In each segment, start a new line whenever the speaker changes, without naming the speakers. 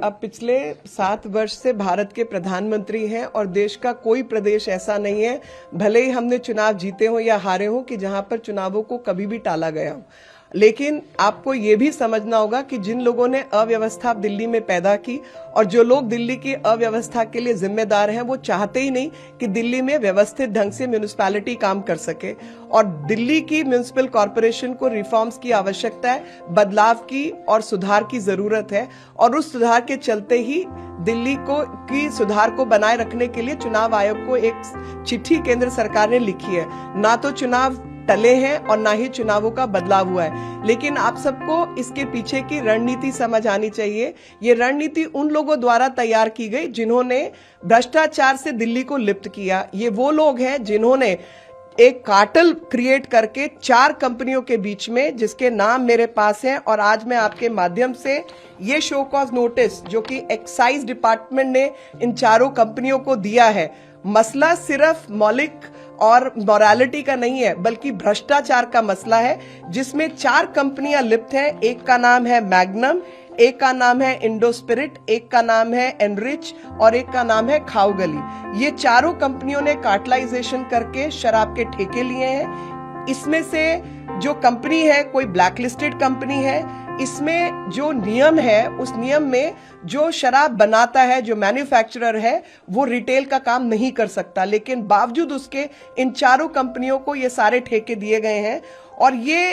अब पिछले 7 वर्ष से भारत के प्रधानमंत्री हैं और देश का कोई प्रदेश ऐसा नहीं है, भले ही हमने चुनाव जीते हो या हारे हो, कि जहां पर चुनावों को कभी भी टाला गया हो। लेकिन आपको ये भी समझना होगा कि जिन लोगों ने अव्यवस्था दिल्ली में पैदा की और जो लोग दिल्ली की अव्यवस्था के लिए जिम्मेदार हैं, वो चाहते ही नहीं कि दिल्ली में व्यवस्थित ढंग से म्युनिसिपैलिटी काम कर सके। और दिल्ली की म्युनिसिपल कॉर्पोरेशन को रिफॉर्म्स की आवश्यकता है, बदलाव की और सुधार की जरूरत है। और उस सुधार के चलते ही दिल्ली की सुधार को बनाए रखने के लिए चुनाव आयोग को एक चिट्ठी केंद्र सरकार ने लिखी है। ना तो चुनाव टले हैं और ना ही चुनावों का बदलाव हुआ है, लेकिन आप सबको इसके पीछे की रणनीति समझ आनी चाहिए। ये रणनीति उन लोगों द्वारा तैयार की गई जिन्होंने भ्रष्टाचार से दिल्ली को लिप्त किया। ये वो लोग हैं जिन्होंने एक कार्टेल क्रिएट करके 4 कंपनियों के बीच में, जिसके नाम मेरे पास हैं, और आज मैं आपके माध्यम से ये शो कॉज नोटिस जो कि एक्साइज डिपार्टमेंट ने इन 4 कंपनियों को दिया है, मसला सिर्फ मौलिक और मॉरलिटी का नहीं है, बल्कि भ्रष्टाचार का मसला है, जिसमें 4 कंपनियां लिप्त हैं। एक का नाम है मैग्नम, एक का नाम है इंडोस्पिरिट, एक का नाम है एनरिच और एक का नाम है खाऊगली। ये 4 कंपनियों ने कार्टेलाइजेशन करके शराब के ठेके लिए हैं। इसमें से जो कंपनी है कोई ब्लैकलिस्टेड कंपनी है। इसमें जो नियम है, उस नियम में जो शराब बनाता है, जो मैन्युफैक्चरर है, वो रिटेल का काम नहीं कर सकता, लेकिन बावजूद उसके इन 4 कंपनियों को ये सारे ठेके दिए गए हैं। और ये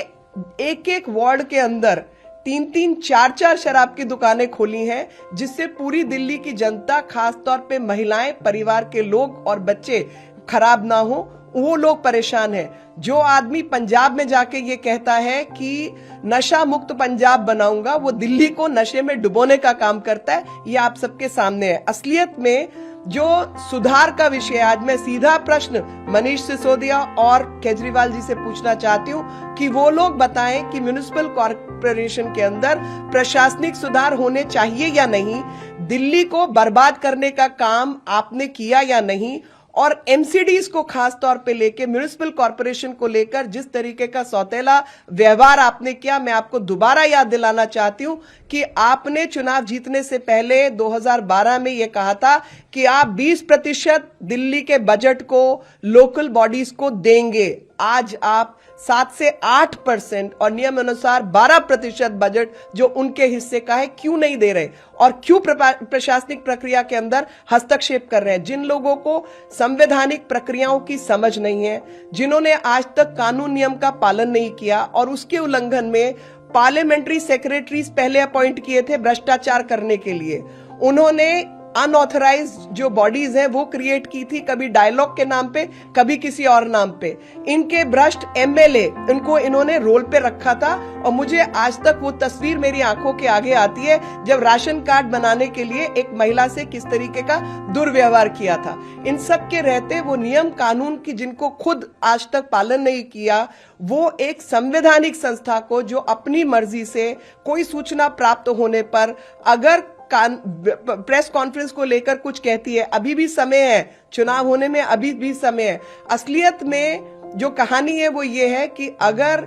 एक वार्ड के अंदर 3-3, 4-4 शराब की दुकानें खोली हैं, जिससे पूरी दिल्ली की जनता, खासतौर पे महिलाएं, परिवार के लोग और बच्चे खराब ना हो, वो लोग परेशान हैं। जो आदमी पंजाब में जाके ये कहता है कि नशा मुक्त पंजाब बनाऊंगा, वो दिल्ली को नशे में डुबोने का काम करता है। ये आप सबके सामने है। असलियत में जो सुधार का विषय, आज मैं सीधा प्रश्न मनीष सिसोदिया और केजरीवाल जी से पूछना चाहती हूँ कि वो लोग बताएं कि म्युनिसिपल कॉर्पोरेशन के अंदर प्रशासनिक सुधार होने चाहिए या नहीं, दिल्ली को बर्बाद करने का काम आपने किया या नहीं, और एमसीडीज को खास तौर पे लेके, म्युनिसिपल कॉर्पोरेशन को लेकर जिस तरीके का सौतेला व्यवहार आपने किया। मैं आपको दोबारा याद दिलाना चाहती हूं कि आपने चुनाव जीतने से पहले 2012 में यह कहा था कि आप 20% दिल्ली के बजट को लोकल बॉडीज को देंगे। आज आप 7 से 8% और नियम अनुसार 12% बजट जो उनके हिस्से का है क्यों नहीं दे रहे, और क्यों प्रशासनिक प्रक्रिया के अंदर हस्तक्षेप कर रहे हैं। जिन लोगों को संवैधानिक प्रक्रियाओं की समझ नहीं है, जिन्होंने आज तक कानून नियम का पालन नहीं किया और उसके उल्लंघन में पार्लियामेंट्री सेक्रेटरीज पहले अपॉइंट किए थे भ्रष्टाचार करने के लिए, उन्होंने अनऑथराइज्ड जो बॉडीज हैं वो क्रिएट की थी, कभी डायलॉग के नाम पे, कभी किसी और नाम पे। इनके भ्रष्ट एमएलए, इनको इन्होंने रोल पे रखा था। और मुझे आज तक वो तस्वीर मेरी आंखों के आगे आती है जब राशन कार्ड बनाने के लिए एक महिला से किस तरीके का दुर्व्यवहार किया था। इन सब के रहते वो नियम कानून की जिनको खुद आज तक पालन नहीं किया, वो एक संवैधानिक संस्था को जो अपनी मर्जी से कोई सूचना प्राप्त होने पर अगर प्रेस कॉन्फ्रेंस को लेकर कुछ कहती है, अभी भी समय है, चुनाव होने में अभी भी समय है। असलियत में जो कहानी है वो ये है कि अगर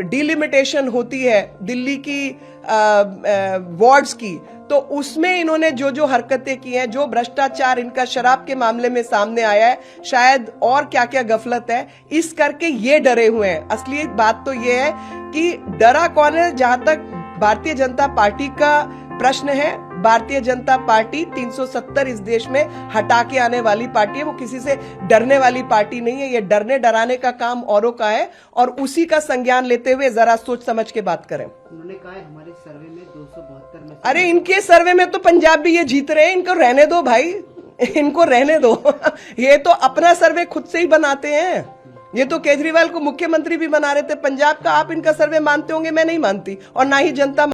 डिलिमिटेशन होती है दिल्ली की वार्ड्स की, तो उसमें इन्होंने जो जो हरकतें की हैं, जो भ्रष्टाचार इनका शराब के मामले में सामने आया है, शायद और क्या क्या गफलत है, इस करके ये डरे हुए हैं। असली बात तो ये है कि डरा कौन है। जहां तक भारतीय जनता पार्टी का प्रश्न है, भारतीय जनता पार्टी 370 इस देश में हटा के आने वाली पार्टी है। वो किसी से डरने वाली पार्टी नहीं है। ये डरने डराने का काम औरों का है, और उसी का संज्ञान लेते हुए जरा सोच समझ के बात करें।
उन्होंने कहा है हमारे सर्वे में 272 में,
अरे इनके सर्वे में तो पंजाब भी ये जीत रहे हैं, इनको रहने दो भाई, इनको रहने दो। ये तो अपना सर्वे खुद से ही बनाते हैं। ये तो केजरीवाल को मुख्यमंत्री भी बना रहे थे पंजाब का। आप इनका सर्वे मानते होंगे, मैं नहीं मानती, और ना ही जनता